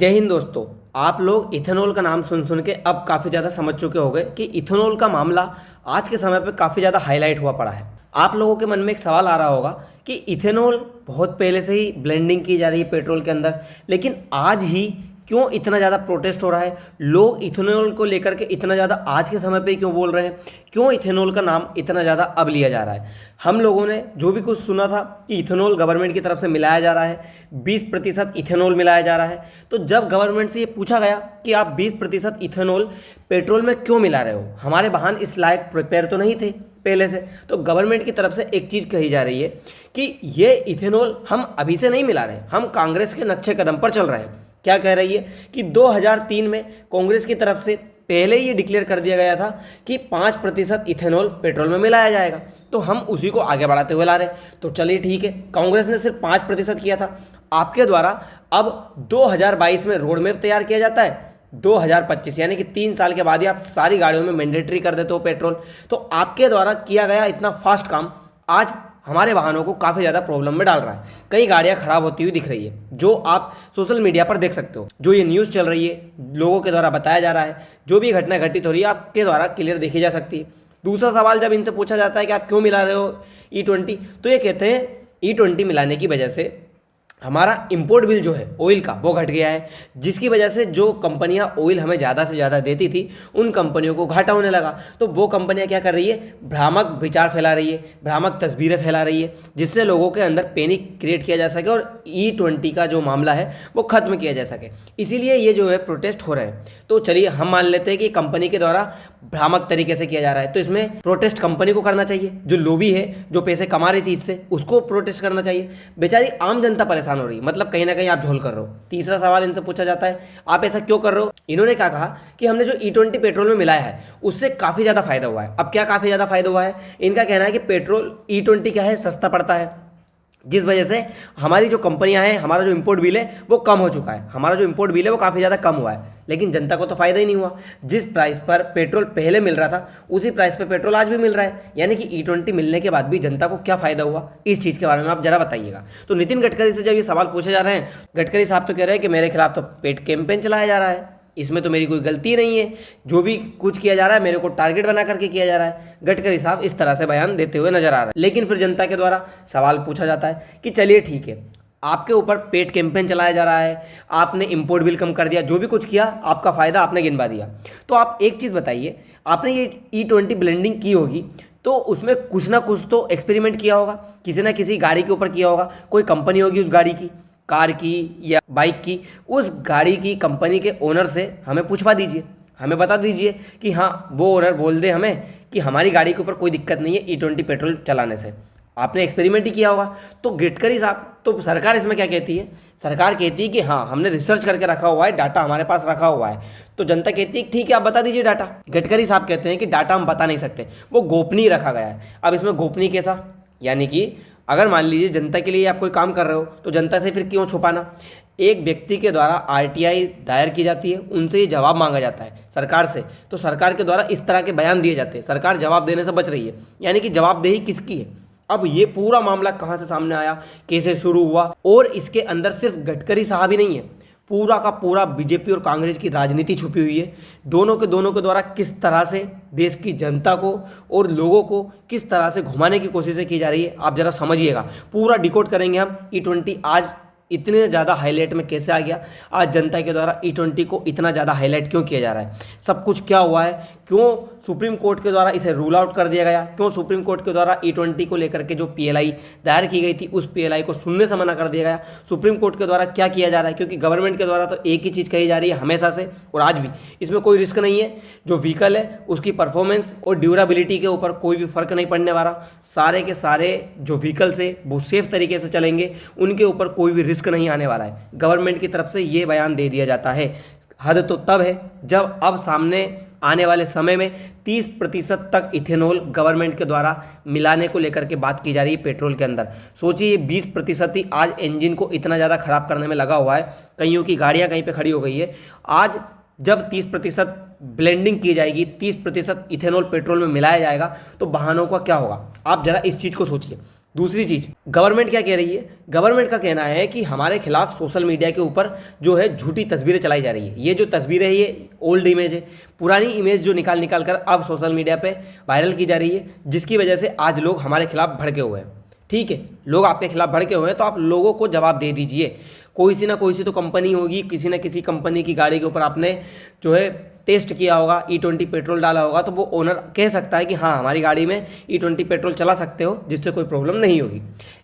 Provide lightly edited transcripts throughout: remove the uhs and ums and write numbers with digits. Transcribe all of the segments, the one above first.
जय हिंद दोस्तों। आप लोग इथेनॉल का नाम सुन सुन के अब काफ़ी ज़्यादा समझ चुके होंगे कि इथेनॉल का मामला आज के समय पे काफ़ी ज़्यादा हाईलाइट हुआ पड़ा है। आप लोगों के मन में एक सवाल आ रहा होगा कि इथेनॉल बहुत पहले से ही ब्लेंडिंग की जा रही है पेट्रोल के अंदर, लेकिन आज ही क्यों इतना ज़्यादा प्रोटेस्ट हो रहा है? लोग इथेनॉल को लेकर के इतना ज़्यादा आज के समय पे क्यों बोल रहे हैं? क्यों इथेनॉल का नाम इतना ज़्यादा अब लिया जा रहा है? हम लोगों ने जो भी कुछ सुना था कि इथेनॉल गवर्नमेंट की तरफ से मिलाया जा रहा है, 20% इथेनॉल मिलाया जा रहा है। तो जब गवर्नमेंट से ये पूछा गया कि आप 20% इथेनॉल पेट्रोल में क्यों मिला रहे हो, हमारे वाहन इस लायक प्रिपेयर तो नहीं थे पहले से। तो गवर्नमेंट की तरफ से एक चीज़ कही जा रही है कि ये इथेनॉल हम अभी से नहीं मिला रहे हैं, हम कांग्रेस के नक्शे कदम पर चल रहे हैं। क्या कह रही है कि 2003 में कांग्रेस की तरफ से पहले ही डिक्लेयर कर दिया गया था कि 5% इथेनॉल पेट्रोल में मिलाया जाएगा, तो हम उसी को आगे बढ़ाते हुए ला रहे हैं। तो चलिए ठीक है, कांग्रेस ने सिर्फ 5% किया था। आपके द्वारा अब 2022 में रोड मैप तैयार किया जाता है, 2025 यानी कि 3 साल के बाद ही आप सारी गाड़ियों में मैंडेटरी कर देते हो पेट्रोल। तो आपके द्वारा किया गया इतना फास्ट काम आज हमारे वाहनों को काफ़ी ज़्यादा प्रॉब्लम में डाल रहा है। कई गाड़ियाँ खराब होती हुई दिख रही है, जो आप सोशल मीडिया पर देख सकते हो। जो ये न्यूज़ चल रही है, लोगों के द्वारा बताया जा रहा है, जो भी घटना घटित हो रही है आपके द्वारा क्लियर देखी जा सकती है। दूसरा सवाल जब इनसे पूछा जाता है कि आप क्यों मिला रहे हो E20, तो ये कहते हैं E20 मिलाने की वजह से हमारा इंपोर्ट बिल जो है ऑयल का वो घट गया है, जिसकी वजह से जो कंपनियां ऑयल हमें ज़्यादा से ज़्यादा देती थी उन कंपनियों को घाटा होने लगा। तो वो कंपनियां क्या कर रही है, भ्रामक विचार फैला रही है, भ्रामक तस्वीरें फैला रही है, जिससे लोगों के अंदर पैनिक क्रिएट किया जा सके और E20 का जो मामला है वो ख़त्म किया जा सके। इसीलिए ये जो है प्रोटेस्ट हो रहे हैं। तो चलिए हम मान लेते हैं कि कंपनी के द्वारा भ्रामक तरीके से किया जा रहा है, तो इसमें प्रोटेस्ट कंपनी को करना चाहिए। जो लोबी है, जो पैसे कमा रही थी इससे, उसको प्रोटेस्ट करना चाहिए। बेचारी आम जनता परेशान हो रही है, मतलब कहीं ना कहीं आप झोल कर रहे हो। तीसरा सवाल इनसे पूछा जाता है, आप ऐसा क्यों कर रहे हो? इन्होंने क्या कहा कि हमने जो E20 पेट्रोल में मिलाया है उससे काफ़ी ज़्यादा फायदा हुआ है। अब क्या काफ़ी ज़्यादा फायदा हुआ है? इनका कहना है कि पेट्रोल E20 क्या है, सस्ता पड़ता है, जिस वजह से हमारी जो कंपनियां हैं, हमारा जो इंपोर्ट बिल है वो कम हो चुका है। हमारा जो इंपोर्ट बिल है वो काफ़ी ज़्यादा कम हुआ है, लेकिन जनता को तो फ़ायदा ही नहीं हुआ। जिस प्राइस पर पेट्रोल पहले मिल रहा था उसी प्राइस पर पेट्रोल आज भी मिल रहा है, यानी कि E20 मिलने के बाद भी जनता को क्या फ़ायदा हुआ, इस चीज़ के बारे में आप जरा बताइएगा। तो नितिन गडकरी से जब ये सवाल पूछे जा रहे हैं, गडकरी साहब तो कह रहे हैं कि मेरे खिलाफ तो पेड कैंपेन चलाया जा रहा है, इसमें तो मेरी कोई गलती नहीं है, जो भी कुछ किया जा रहा है मेरे को टारगेट बना करके किया जा रहा है। गडकरी साहब इस तरह से बयान देते हुए नजर आ रहे हैं। लेकिन फिर जनता के द्वारा सवाल पूछा जाता है कि चलिए ठीक है, आपके ऊपर पेड कैंपेन चलाया जा रहा है, आपने इंपोर्ट बिल कम कर दिया, जो भी कुछ किया आपका फ़ायदा आपने गिनवा दिया, तो आप एक चीज़ बताइए, आपने ये E20 ब्लेंडिंग की होगी तो उसमें कुछ ना कुछ तो एक्सपेरिमेंट किया होगा, किसी ना किसी गाड़ी के ऊपर किया होगा, कोई कंपनी होगी उस गाड़ी की, कार की या बाइक की, उस गाड़ी की कंपनी के ओनर से हमें पूछवा दीजिए, हमें बता दीजिए कि हाँ वो ओनर बोल दे हमें कि हमारी गाड़ी के ऊपर कोई दिक्कत नहीं है E20 पेट्रोल चलाने से। आपने एक्सपेरिमेंट ही किया होगा। तो गडकरी साहब, तो सरकार इसमें क्या कहती है? सरकार कहती है कि हाँ हमने रिसर्च करके रखा हुआ है, डाटा हमारे पास रखा हुआ है। तो जनता कहती है ठीक है आप बता दीजिए डाटा। गडकरी साहब कहते हैं कि डाटा हम बता नहीं सकते, वो गोपनीय रखा गया है। अब इसमें गोपनीय कैसा, यानी कि अगर मान लीजिए जनता के लिए आप कोई काम कर रहे हो तो जनता से फिर क्यों छुपाना? एक व्यक्ति के द्वारा RTI दायर की जाती है, उनसे ये जवाब मांगा जाता है सरकार से, तो सरकार के द्वारा इस तरह के बयान दिए जाते हैं, सरकार जवाब देने से बच रही है, यानी कि जवाबदेही किसकी है? अब ये पूरा मामला कहाँ से सामने आया, कैसे शुरू हुआ, और इसके अंदर सिर्फ गडकरी साहब ही नहीं है, पूरा का पूरा बीजेपी और कांग्रेस की राजनीति छुपी हुई है। दोनों के द्वारा किस तरह से देश की जनता को और लोगों को किस तरह से घुमाने की कोशिशें की जा रही है, आप जरा समझिएगा। पूरा डिकोड करेंगे हम। E20 आज इतने ज़्यादा हाईलाइट में कैसे आ गया, आज जनता के द्वारा E20 को इतना ज़्यादा हाईलाइट क्यों किया जा रहा है, सब कुछ क्या हुआ है, क्यों सुप्रीम कोर्ट के द्वारा इसे रूल आउट कर दिया गया, क्यों सुप्रीम कोर्ट के द्वारा E20 को लेकर के जो PLI दायर की गई थी उस PLI को सुनने से मना कर दिया गया। सुप्रीम कोर्ट के द्वारा क्या किया जा रहा है, क्योंकि गवर्नमेंट के द्वारा तो एक ही चीज़ कही जा रही है हमेशा से और आज भी, इसमें कोई रिस्क नहीं है। जो व्हीकल है उसकी परफॉर्मेंस और ड्यूरेबिलिटी के ऊपर कोई भी फर्क नहीं पड़ने वाला। सारे के सारे जो व्हीकल्स है वो सेफ तरीके से चलेंगे, उनके ऊपर कोई भी रिस्क नहीं आने वाला है। गवर्नमेंट की तरफ से ये बयान दे दिया जाता है। हद तो तब है जब अब सामने आने वाले समय में 30% तक इथेनॉल गवर्नमेंट के द्वारा मिलाने को लेकर के बात की जा रही है पेट्रोल के अंदर। सोचिए 20% ही आज इंजन को इतना ज़्यादा खराब करने में लगा हुआ है, कईयों की गाड़ियाँ कहीं पे खड़ी हो गई है। आज जब 30% ब्लेंडिंग की जाएगी, 30% इथेनॉल पेट्रोल में मिलाया जाएगा, तो वाहनों का क्या होगा? आप जरा इस चीज़ को सोचिए। दूसरी चीज़, गवर्नमेंट क्या कह रही है? गवर्नमेंट का कहना है कि हमारे खिलाफ सोशल मीडिया के ऊपर जो है झूठी तस्वीरें चलाई जा रही है। ये जो तस्वीरें हैं ये ओल्ड इमेज है, पुरानी इमेज जो निकाल निकाल कर अब सोशल मीडिया पे वायरल की जा रही है, जिसकी वजह से आज लोग हमारे खिलाफ भड़के हुए हैं। ठीक है, लोग आपके खिलाफ भड़के हुए हैं तो आप लोगों को जवाब दे दीजिए। कोई सी तो कंपनी होगी, किसी ना किसी कंपनी की गाड़ी के ऊपर आपने जो है टेस्ट किया होगा, E20 पेट्रोल डाला होगा, तो वो ओनर कह सकता है कि हाँ हमारी गाड़ी में E20 पेट्रोल चला सकते हो, जिससे कोई प्रॉब्लम नहीं होगी।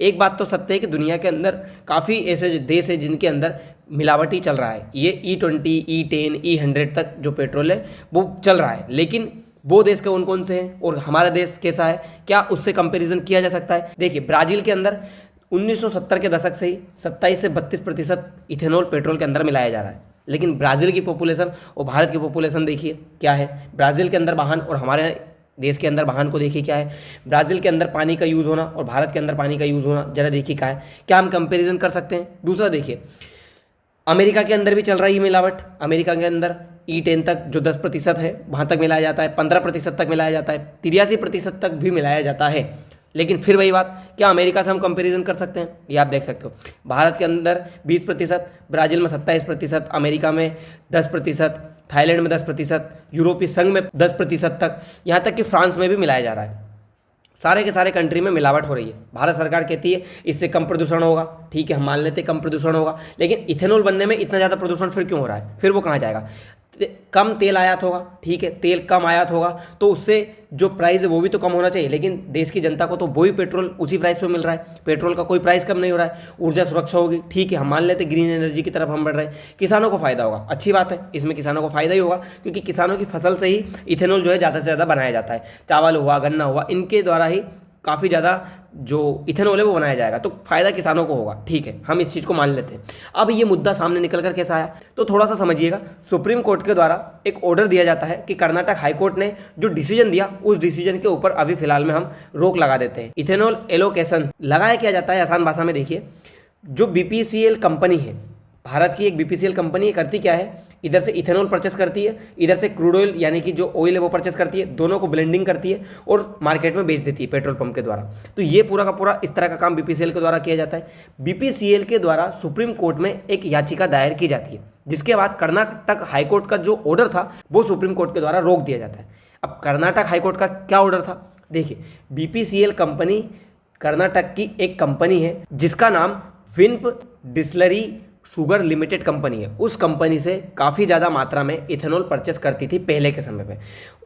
एक बात तो सत्य है कि दुनिया के अंदर काफ़ी ऐसे देश है जिनके अंदर मिलावटी चल रहा है। ये E20, E10, E100 तक जो पेट्रोल है वो चल रहा है, लेकिन वो देश कौन कौन से हैं और हमारा देश कैसा है, क्या उससे कंपैरिजन किया जा सकता है? देखिए, ब्राज़ील के अंदर 1970 के दशक से ही 27 से 32% इथेनॉल पेट्रोल के अंदर मिलाया जा रहा है। लेकिन ब्राज़ील की पॉपुलेशन और भारत की पॉपुलेशन देखिए क्या है। ब्राज़ील के अंदर वाहन और हमारे देश के अंदर वाहन को देखिए क्या है। ब्राज़ील के अंदर पानी का यूज़ होना और भारत के अंदर पानी का यूज़ होना जरा देखिए क्या है। क्या हम कंपैरिजन कर सकते हैं? दूसरा देखिए, अमेरिका के अंदर भी चल रहा है ये मिलावट। अमेरिका के अंदर E10 तक जो 10% है वहाँ तक मिलाया जाता है, 15% तक मिलाया जाता है, 83% तक भी मिलाया जाता है। लेकिन फिर वही बात, क्या अमेरिका से हम कंपैरिजन कर सकते हैं? ये आप देख सकते हो, भारत के अंदर 20%, ब्राज़ील में 27%, अमेरिका में 10%, थाईलैंड में 10%, यूरोपीय संघ में 10% तक, यहाँ तक कि फ्रांस में भी मिलाया जा रहा है। सारे के सारे कंट्री में मिलावट हो रही है। भारत सरकार कहती है इससे कम प्रदूषण होगा, ठीक है हम मान लेते हैं कम प्रदूषण होगा, लेकिन इथेनॉल बनने में इतना ज़्यादा प्रदूषण फिर क्यों हो रहा है? फिर वो कहाँ जाएगा? कम तेल आयात होगा, ठीक है तेल कम आयात होगा तो उससे जो प्राइस है वो भी तो कम होना चाहिए, लेकिन देश की जनता को तो वही पेट्रोल उसी प्राइस पे मिल रहा है, पेट्रोल का कोई प्राइस कम नहीं हो रहा है। ऊर्जा सुरक्षा होगी, ठीक है हम मान लेते ग्रीन एनर्जी की तरफ हम बढ़ रहे हैं, किसानों को फायदा होगा, अच्छी बात है, इसमें किसानों को फायदा ही होगा क्योंकि किसानों की फसल से ही इथेनॉल जो है ज़्यादा से ज़्यादा बनाया जाता है। चावल हुआ, गन्ना हुआ, इनके द्वारा ही काफ़ी ज़्यादा जो इथेनॉल है वो बनाया जाएगा, तो फायदा किसानों को होगा, ठीक है हम इस चीज़ को मान लेते हैं। अब ये मुद्दा सामने निकल कर कैसा आया तो थोड़ा सा समझिएगा। सुप्रीम कोर्ट के द्वारा एक ऑर्डर दिया जाता है कि कर्नाटक हाई कोर्ट ने जो डिसीजन दिया उस डिसीजन के ऊपर अभी फिलहाल में हम रोक लगा देते हैं। इथेनॉल एलोकेशन लगाया क्या जाता है, आसान भाषा में देखिए, जो BPCL कंपनी है, भारत की एक BPCL कंपनी करती क्या है, इधर से इथेनॉल परचेस करती है, इधर से क्रूड ऑयल यानी कि जो ऑयल है वो परचेस करती है, दोनों को ब्लेंडिंग करती है और मार्केट में बेच देती है पेट्रोल पंप के द्वारा। तो ये पूरा का पूरा इस तरह का काम BPCL के द्वारा किया जाता है। BPCL के द्वारा सुप्रीम कोर्ट में एक याचिका दायर की जाती है, जिसके बाद कर्नाटक हाईकोर्ट का जो ऑर्डर था वो सुप्रीम कोर्ट के द्वारा रोक दिया जाता है। अब कर्नाटक हाईकोर्ट का क्या ऑर्डर था? देखिए, BPCL कंपनी कर्नाटक की एक कंपनी है जिसका नाम विन्प डिस्लरी शुगर लिमिटेड कंपनी है। उस कंपनी से काफ़ी ज़्यादा मात्रा में इथेनॉल परचेस करती थी पहले के समय पे,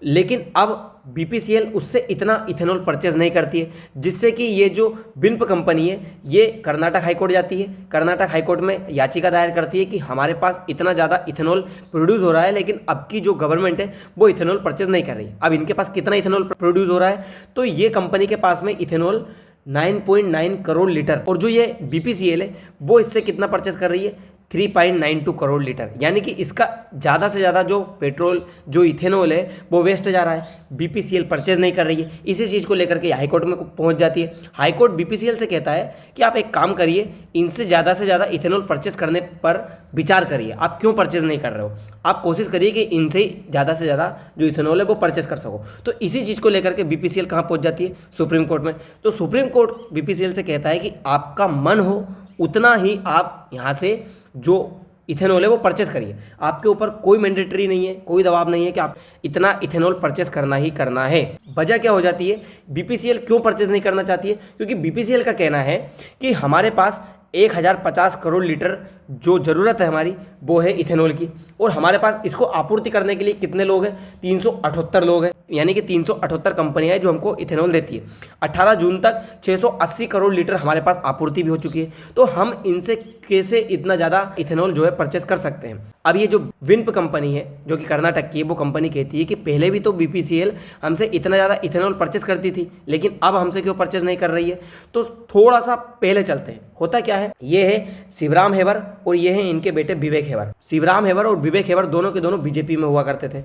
लेकिन अब BPCL उससे इतना इथेनॉल परचेस नहीं करती है, जिससे कि ये जो विन्प कंपनी है ये कर्नाटक हाईकोर्ट जाती है। कर्नाटक हाईकोर्ट में याचिका दायर करती है कि हमारे पास इतना ज़्यादा इथेनॉल प्रोड्यूस हो रहा है, लेकिन अब की जो गवर्नमेंट है वो इथेनॉल परचेस नहीं कर रही। अब इनके पास कितना इथेनॉल प्रोड्यूस हो रहा है, तो ये कंपनी के पास में इथेनॉल 9.9 करोड़ लीटर, और जो ये BPCL है वो इससे कितना परचेस कर रही है, 3.92 करोड़ लीटर, यानी कि इसका ज़्यादा से ज़्यादा जो पेट्रोल जो इथेनॉल है वो वेस्ट जा रहा है। BPCL परचेज नहीं कर रही है, इसी चीज़ को लेकर के हाईकोर्ट में पहुंच जाती है। हाईकोर्ट BPCL से कहता है कि आप एक काम करिए, इनसे ज़्यादा इथेनॉल परचेज करने पर विचार करिए, आप क्यों परचेज नहीं कर रहे हो, आप कोशिश करिए कि इनसे ज़्यादा से ज़्यादा जो इथेनॉल है वो परचेज कर सको। तो इसी चीज़ को लेकर के BPCL कहाँ पहुँच जाती है, सुप्रीम कोर्ट में। तो सुप्रीम कोर्ट BPCL से कहता है कि आपका मन हो उतना ही आप यहाँ से जो इथेनॉल है वो परचेस करिए, आपके ऊपर कोई मैंडेटरी नहीं है, कोई दबाव नहीं है कि आप इतना इथेनॉल परचेस करना ही करना है। वजह क्या हो जाती है, BPCL क्यों परचेस नहीं करना चाहती है, क्योंकि BPCL का कहना है कि हमारे पास 1050 करोड़ लीटर जो ज़रूरत है हमारी वो है इथेनॉल की, और हमारे पास इसको आपूर्ति करने के लिए कितने लोग हैं, 378 लोग हैं, यानी कि 378 कंपनियां हैं जो हमको इथेनॉल देती है। 18 जून तक 680 करोड़ लीटर हमारे पास आपूर्ति भी हो चुकी है, तो हम इनसे कैसे इतना ज़्यादा इथेनॉल जो है परचेस कर सकते हैं। अब ये जो विन्प कंपनी है जो कि कर्नाटक की है, वो कंपनी कहती है कि पहले भी तो BPCL हमसे इतना ज़्यादा इथेनॉल परचेस करती थी, लेकिन अब हमसे क्यों परचेस नहीं कर रही है। तो थोड़ा सा पहले चलते हैं, होता क्या है, ये है शिवराम हेबर और ये हैं इनके बेटे विवेक हेबर। शिवराम हेबर और विवेक हेबर दोनों के दोनों BJP में हुआ करते थे।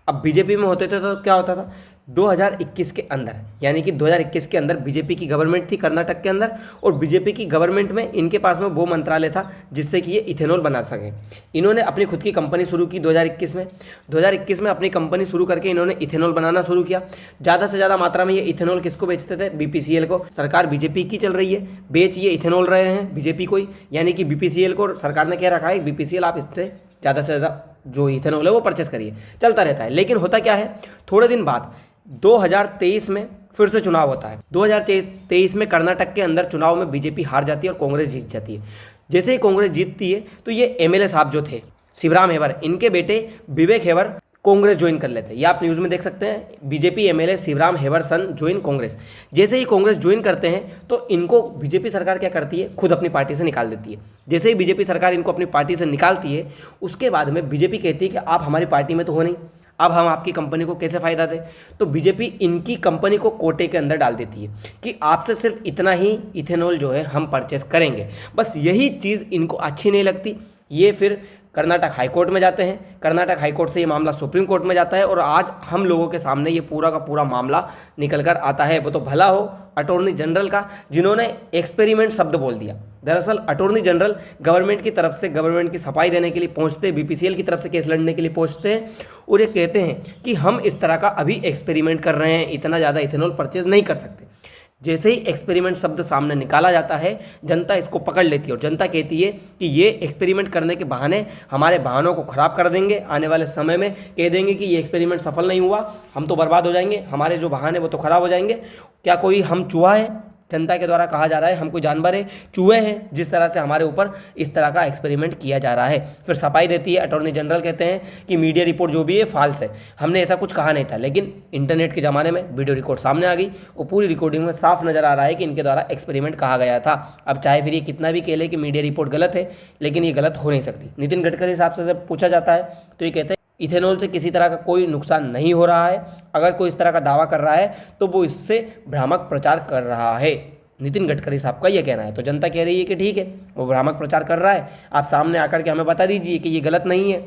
अब बीजेपी में होते थे तो क्या होता था, 2021 के अंदर, यानी कि 2021 के अंदर बीजेपी की गवर्नमेंट थी कर्नाटक के अंदर, और बीजेपी की गवर्नमेंट में इनके पास में वो मंत्रालय था जिससे कि ये इथेनॉल बना सकें। इन्होंने अपनी खुद की कंपनी शुरू की 2021 में। 2021 में अपनी कंपनी शुरू करके इन्होंने इथेनॉल बनाना शुरू किया। ज़्यादा से ज़्यादा मात्रा में ये इथेनॉल किसको बेचते थे, बीपीसीएल को। सरकार बीजेपी की चल रही है, बेच ये इथेनॉल रहे हैं बीजेपी को ही, यानी कि बीपीसीएल को सरकार ने कह रखा है बीपीसीएल आप इससे ज़्यादा से ज़्यादा जो इथेनॉल है वो परचेस करिए, चलता रहता है। लेकिन होता क्या है, थोड़े दिन बाद 2023 में फिर से चुनाव होता है। 2023 में कर्नाटक के अंदर चुनाव में बीजेपी हार जाती है और कांग्रेस जीत जाती है। जैसे ही कांग्रेस जीतती है तो ये एमएलए साहब जो थे शिवराम हेबर, इनके बेटे विवेक हेबर कांग्रेस ज्वाइन कर लेते हैं। ये आप न्यूज़ में देख सकते हैं, बीजेपी एमएलए शिवराम हेबर सन ज्वाइन कांग्रेस। जैसे ही कांग्रेस ज्वाइन करते हैं तो इनको बीजेपी सरकार क्या करती है, खुद अपनी पार्टी से निकाल देती है। जैसे ही बीजेपी सरकार इनको अपनी पार्टी से निकालती है, उसके बाद में बीजेपी कहती है कि आप हमारी पार्टी में तो हो नहीं, अब हम आपकी कंपनी को कैसे फ़ायदा दें। तो बीजेपी इनकी कंपनी को कोटे के अंदर डाल देती है कि आपसे सिर्फ इतना ही इथेनॉल जो है हम परचेस करेंगे। बस यही चीज़ इनको अच्छी नहीं लगती। ये फिर कर्नाटक हाईकोर्ट में जाते हैं, कर्नाटक हाईकोर्ट से ये मामला सुप्रीम कोर्ट में जाता है और आज हम लोगों के सामने ये पूरा का पूरा मामला निकल कर आता है। वो तो भला हो अटॉर्नी जनरल का, जिन्होंने एक्सपेरिमेंट शब्द बोल दिया। दरअसल अटॉर्नी जनरल गवर्नमेंट की तरफ से, गवर्नमेंट की सफाई देने के लिए पहुंचते, बीपीसीएल की तरफ से केस लड़ने के लिए पहुंचते हैं और ये कहते हैं कि हम इस तरह का अभी एक्सपेरिमेंट कर रहे हैं, इतना ज़्यादा इथेनॉल परचेज नहीं कर सकते। जैसे ही एक्सपेरिमेंट शब्द सामने निकाला जाता है, जनता इसको पकड़ लेती है और जनता कहती है कि ये एक्सपेरिमेंट करने के बहाने हमारे वाहनों को ख़राब कर देंगे, आने वाले समय में कह देंगे कि ये एक्सपेरिमेंट सफल नहीं हुआ, हम तो बर्बाद हो जाएंगे, हमारे जो वाहन है वो तो ख़राब हो जाएंगे। क्या कोई हम चूहा है, जनता के द्वारा कहा जा रहा है हम कोई जानवर है, चूहे हैं, जिस तरह से हमारे ऊपर इस तरह का एक्सपेरिमेंट किया जा रहा है। फिर सफाई देती है अटॉर्नी जनरल, कहते हैं कि मीडिया रिपोर्ट जो भी है फॉल्स है, हमने ऐसा कुछ कहा नहीं था। लेकिन इंटरनेट के ज़माने में वीडियो रिकॉर्ड सामने आ गई और पूरी रिकॉर्डिंग में साफ नज़र आ रहा है कि इनके द्वारा एक्सपेरिमेंट कहा गया था। अब चाहे फिर ये कितना भी कह ले कि मीडिया रिपोर्ट गलत है, लेकिन ये गलत हो नहीं सकती। नितिन गडकरी साहब से जब पूछा जाता है तो ये कहते हैं इथेनॉल से किसी तरह का कोई नुकसान नहीं हो रहा है, अगर कोई इस तरह का दावा कर रहा है तो वो इससे भ्रामक प्रचार कर रहा है। नितिन गडकरी साहब का ये कहना है। तो जनता कह रही है कि ठीक है, वो भ्रामक प्रचार कर रहा है, आप सामने आकर के हमें बता दीजिए कि ये गलत नहीं है,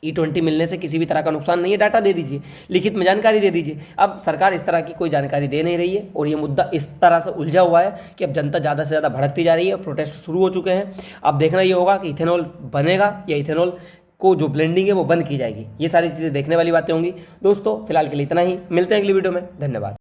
E20 मिलने से किसी भी तरह का नुकसान नहीं है, डाटा दे दीजिए, लिखित में जानकारी दे दीजिए। अब सरकार इस तरह की कोई जानकारी दे नहीं रही है और ये मुद्दा इस तरह से उलझा हुआ है कि अब जनता ज़्यादा से ज़्यादा भड़कती जा रही है और प्रोटेस्ट शुरू हो चुके हैं। अब देखना ये होगा कि इथेनॉल बनेगा या इथेनॉल को जो ब्लेंडिंग है वो बंद की जाएगी। ये सारी चीज़ें देखने वाली बातें होंगी। दोस्तों फिलहाल के लिए इतना ही, मिलते हैं अगली वीडियो में, धन्यवाद।